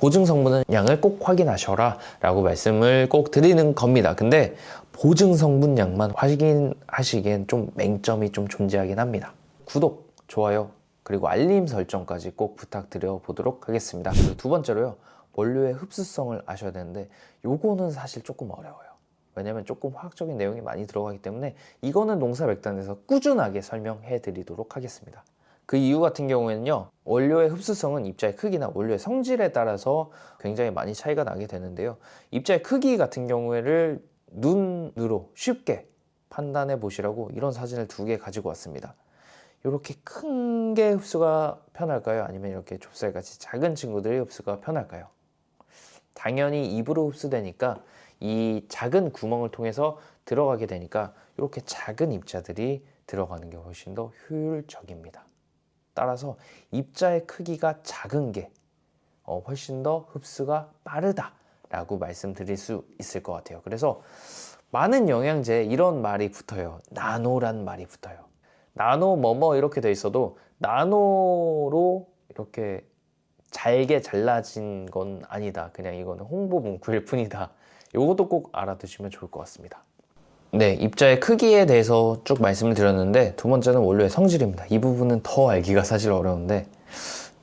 보증 성분 양을 꼭 확인하셔라 라고 말씀을 꼭 드리는 겁니다. 근데 보증 성분량만 확인하시기엔 좀 맹점이 좀 존재하긴 합니다. 구독, 좋아요, 그리고 알림 설정까지 꼭 부탁드려 보도록 하겠습니다. 그리고 두 번째로요, 원료의 흡수성을 아셔야 되는데 요거는 사실 조금 어려워요. 왜냐면 조금 화학적인 내용이 많이 들어가기 때문에 이거는 농사백단에서 꾸준하게 설명해 드리도록 하겠습니다. 그 이유 같은 경우에는요, 원료의 흡수성은 입자의 크기나 원료의 성질에 따라서 굉장히 많이 차이가 나게 되는데요, 입자의 크기 같은 경우에를 눈으로 쉽게 판단해 보시라고 이런 사진을 두 개 가지고 왔습니다. 이렇게 큰 게 흡수가 편할까요? 아니면 이렇게 좁쌀같이 작은 친구들의 흡수가 편할까요? 당연히 입으로 흡수되니까 이 작은 구멍을 통해서 들어가게 되니까 이렇게 작은 입자들이 들어가는 게 훨씬 더 효율적입니다. 따라서 입자의 크기가 작은 게 훨씬 더 흡수가 빠르다 라고 말씀드릴 수 있을 것 같아요. 그래서 많은 영양제에 이런 말이 붙어요. 나노란 말이 붙어요. 나노 뭐뭐 이렇게 돼 있어도 나노로 이렇게 잘게 잘라진 건 아니다. 그냥 이거는 홍보 문구일 뿐이다. 이것도 꼭 알아두시면 좋을 것 같습니다. 네, 입자의 크기에 대해서 쭉 말씀을 드렸는데, 두 번째는 원료의 성질입니다. 이 부분은 더 알기가 사실 어려운데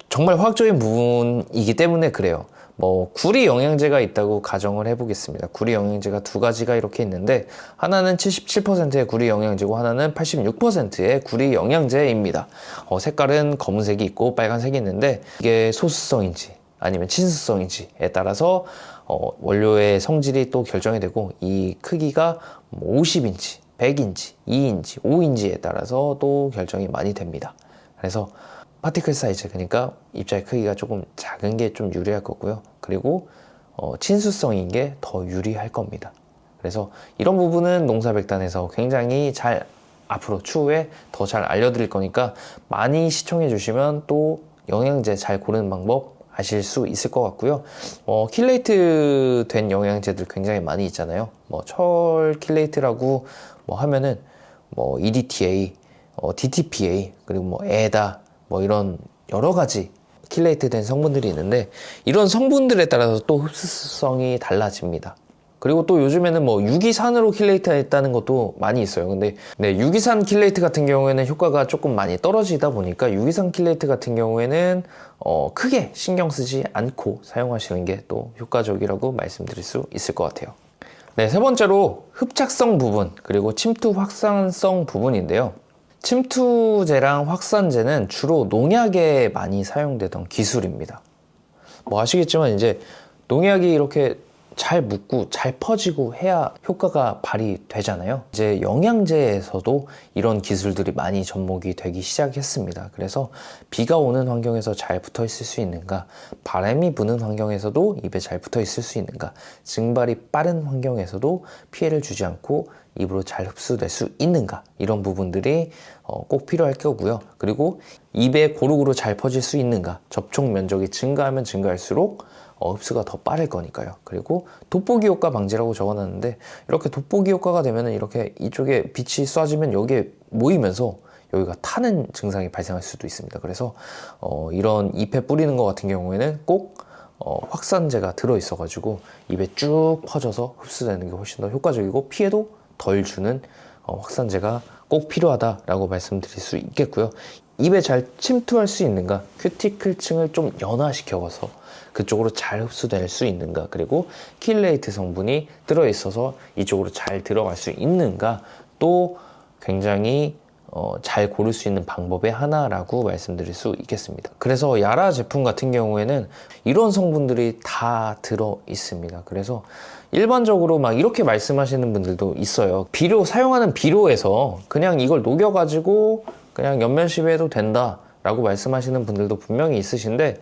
정말 화학적인 부분이기 때문에 그래요. 구리 영양제가 있다고 가정을 해보겠습니다. 구리 영양제가 두 가지가 이렇게 있는데, 하나는 77%의 구리 영양제고 하나는 86%의 구리 영양제입니다. 색깔은 검은색이 있고 빨간색이 있는데, 이게 소수성인지 아니면 친수성인지에 따라서 원료의 성질이 또 결정이 되고, 이 크기가 50인치, 100인치, 2인치, 5인치에 따라서 또 결정이 많이 됩니다. 그래서 파티클 사이즈, 그러니까 입자의 크기가 조금 작은 게 좀 유리할 거고요. 그리고 친수성인 게 더 유리할 겁니다. 그래서 이런 부분은 농사백단에서 굉장히 잘 앞으로 추후에 더 잘 알려드릴 거니까 많이 시청해 주시면 또 영양제 잘 고르는 방법 아실 수 있을 것 같고요. 킬레이트 된 영양제들 굉장히 많이 있잖아요. 철 킬레이트라고 하면은 EDTA, DTPA, 그리고 에다, 이런 여러 가지 킬레이트 된 성분들이 있는데, 이런 성분들에 따라서 또 흡수성이 달라집니다. 그리고 또 요즘에는 유기산으로 킬레이트 했다는 것도 많이 있어요. 근데 유기산 킬레이트 같은 경우에는 효과가 조금 많이 떨어지다 보니까 유기산 킬레이트 같은 경우에는 크게 신경 쓰지 않고 사용하시는 게 또 효과적이라고 말씀드릴 수 있을 것 같아요. 네, 세 번째로 흡착성 부분, 그리고 침투 확산성 부분인데요. 침투제랑 확산제는 주로 농약에 많이 사용되던 기술입니다. 아시겠지만 이제 농약이 이렇게 잘 묻고 잘 퍼지고 해야 효과가 발휘되잖아요. 이제 영양제에서도 이런 기술들이 많이 접목이 되기 시작했습니다. 그래서 비가 오는 환경에서 잘 붙어 있을 수 있는가, 바람이 부는 환경에서도 입에 잘 붙어 있을 수 있는가, 증발이 빠른 환경에서도 피해를 주지 않고 입으로 잘 흡수될 수 있는가, 이런 부분들이 꼭 필요할 거고요. 그리고 입에 고루고루 잘 퍼질 수 있는가, 접촉 면적이 증가하면 증가할수록 흡수가 더 빠를 거니까요. 그리고 돋보기 효과 방지라고 적어놨는데, 이렇게 돋보기 효과가 되면 이렇게 이쪽에 빛이 쏴지면 여기에 모이면서 여기가 타는 증상이 발생할 수도 있습니다. 그래서 이런 잎에 뿌리는 것 같은 경우에는 꼭 확산제가 들어있어 가지고 입에 쭉 퍼져서 흡수되는 게 훨씬 더 효과적이고 피해도 덜 주는 확산제가 꼭 필요하다라고 말씀드릴 수 있겠고요. 입에 잘 침투할 수 있는가, 큐티클층을 좀 연화시켜서 그쪽으로 잘 흡수될 수 있는가, 그리고 킬레이트 성분이 들어있어서 이쪽으로 잘 들어갈 수 있는가, 또 굉장히 잘 고를 수 있는 방법의 하나라고 말씀드릴 수 있겠습니다. 그래서 야라 제품 같은 경우에는 이런 성분들이 다 들어 있습니다. 그래서 일반적으로 이렇게 말씀하시는 분들도 있어요. 비료, 사용하는 비료에서 그냥 이걸 녹여가지고 그냥 연면시비해도 된다 라고 말씀하시는 분들도 분명히 있으신데,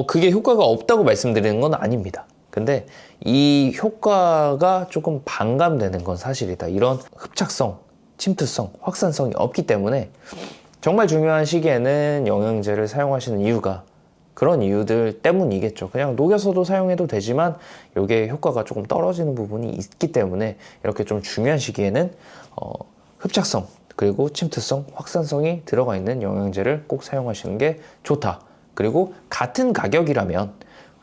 그게 효과가 없다고 말씀드리는 건 아닙니다. 근데 이 효과가 조금 반감되는 건 사실이다. 이런 흡착성, 침투성, 확산성이 없기 때문에 정말 중요한 시기에는 영양제를 사용하시는 이유가 그런 이유들 때문이겠죠. 그냥 녹여서도 사용해도 되지만 이게 효과가 조금 떨어지는 부분이 있기 때문에 이렇게 좀 중요한 시기에는 흡착성, 그리고 침투성, 확산성이 들어가 있는 영양제를 꼭 사용하시는 게 좋다. 그리고 같은 가격이라면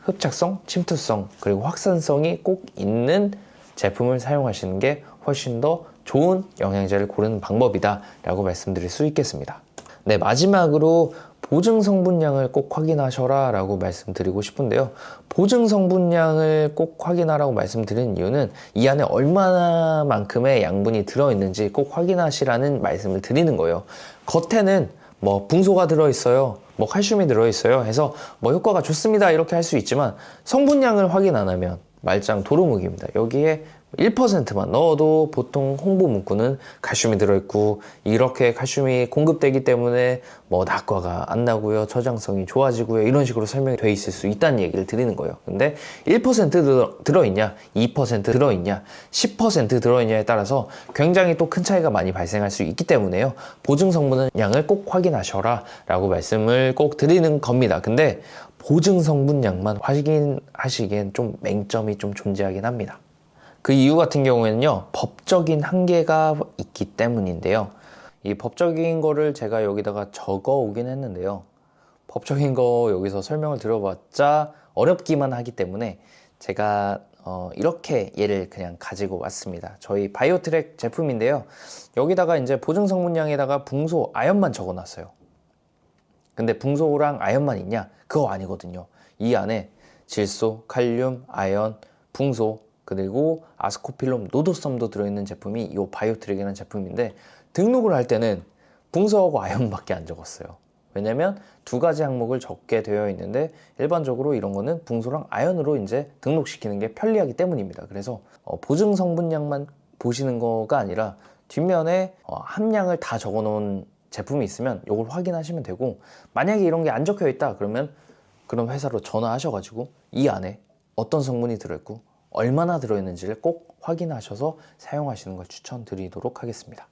흡착성, 침투성, 그리고 확산성이 꼭 있는 제품을 사용하시는 게 훨씬 더 좋은 영양제를 고르는 방법이다 라고 말씀드릴 수 있겠습니다. 네, 마지막으로 보증 성분량을 꼭 확인하셔라 라고 말씀드리고 싶은데요. 보증 성분량을 꼭 확인하라고 말씀드리는 이유는 이 안에 얼마나만큼의 양분이 들어있는지 꼭 확인하시라는 말씀을 드리는 거예요. 겉에는 뭐 붕소가 들어있어요, 뭐 칼슘이 들어있어요 해서 뭐 효과가 좋습니다 이렇게 할 수 있지만 성분량을 확인 안 하면 말짱 도루묵입니다. 여기에 1%만 넣어도 보통 홍보 문구는 칼슘이 들어있고 이렇게 칼슘이 공급되기 때문에 뭐 낙과가 안 나고요, 저장성이 좋아지고요, 이런 식으로 설명이 돼 있을 수 있다는 얘기를 드리는 거예요. 근데 1% 들어있냐, 2% 들어있냐, 10% 들어있냐에 따라서 굉장히 또 큰 차이가 많이 발생할 수 있기 때문에요. 보증 성분량을 꼭 확인하셔라 라고 말씀을 꼭 드리는 겁니다. 근데 보증 성분량만 확인하시기엔 좀 맹점이 좀 존재하긴 합니다. 그 이유 같은 경우에는요, 법적인 한계가 있기 때문인데요. 이 법적인 거를 제가 여기다가 적어 오긴 했는데요. 법적인 거 여기서 설명을 들어봤자 어렵기만 하기 때문에 제가 이렇게 얘를 그냥 가지고 왔습니다. 저희 바이오트랙 제품인데요. 여기다가 이제 보증 성분량에다가 붕소, 아연만 적어 놨어요. 근데 붕소랑 아연만 있냐? 그거 아니거든요. 이 안에 질소, 칼륨, 아연, 붕소, 그리고 아스코필름, 노도섬도 들어있는 제품이 이 바이오트랙이라는 제품인데 등록을 할 때는 붕소하고 아연밖에 안 적었어요. 왜냐면 두 가지 항목을 적게 되어 있는데 일반적으로 이런 거는 붕소랑 아연으로 이제 등록시키는 게 편리하기 때문입니다. 그래서 보증 성분량만 보시는 거가 아니라 뒷면에 함량을 다 적어 놓은 제품이 있으면 이걸 확인하시면 되고, 만약에 이런 게 안 적혀 있다 그러면 그럼 회사로 전화하셔가지고 이 안에 어떤 성분이 들어있고 얼마나 들어있는지를 꼭 확인하셔서 사용하시는 걸 추천드리도록 하겠습니다.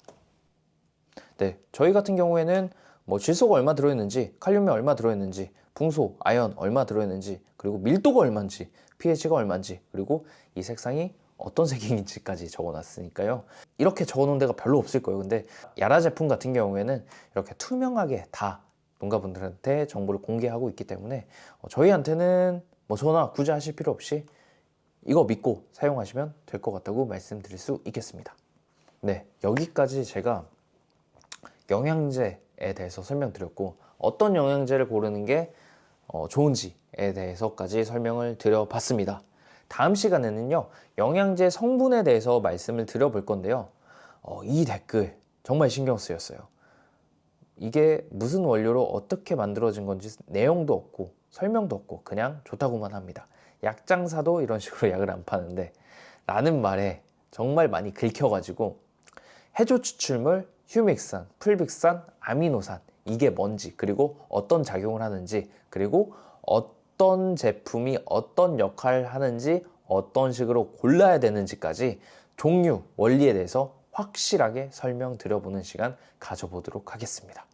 네, 저희 같은 경우에는 뭐 질소가 얼마 들어있는지, 칼륨이 얼마 들어있는지, 붕소, 아연 얼마 들어있는지, 그리고 밀도가 얼마인지, pH가 얼마인지, 그리고 이 색상이 어떤 색인지까지 적어놨으니까요. 이렇게 적어놓은 데가 별로 없을 거예요. 근데 야라 제품 같은 경우에는 이렇게 투명하게 다 농가분들한테 정보를 공개하고 있기 때문에 저희한테는 뭐 전화 굳이 하실 필요 없이 이거 믿고 사용하시면 될 것 같다고 말씀드릴 수 있겠습니다. 네, 여기까지 제가 영양제에 대해서 설명드렸고 어떤 영양제를 고르는 게 좋은지에 대해서까지 설명을 드려봤습니다. 다음 시간에는요, 영양제 성분에 대해서 말씀을 드려볼 건데요. 이 댓글 정말 신경 쓰였어요. 이게 무슨 원료로 어떻게 만들어진 건지 내용도 없고 설명도 없고 그냥 좋다고만 합니다. 약장사도 이런 식으로 약을 안 파는데 라는 말에 정말 많이 긁혀가지고 해조 추출물, 휴믹산, 풀빅산, 아미노산 이게 뭔지, 그리고 어떤 작용을 하는지, 그리고 어떤 제품이 어떤 역할을 하는지, 어떤 식으로 골라야 되는지까지 종류, 원리에 대해서 확실하게 설명드려보는 시간 가져보도록 하겠습니다.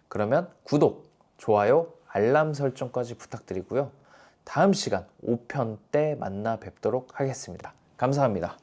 그러면 구독, 좋아요, 알람 설정까지 부탁드리고요. 다음 시간 5편 때 만나 뵙도록 하겠습니다. 감사합니다.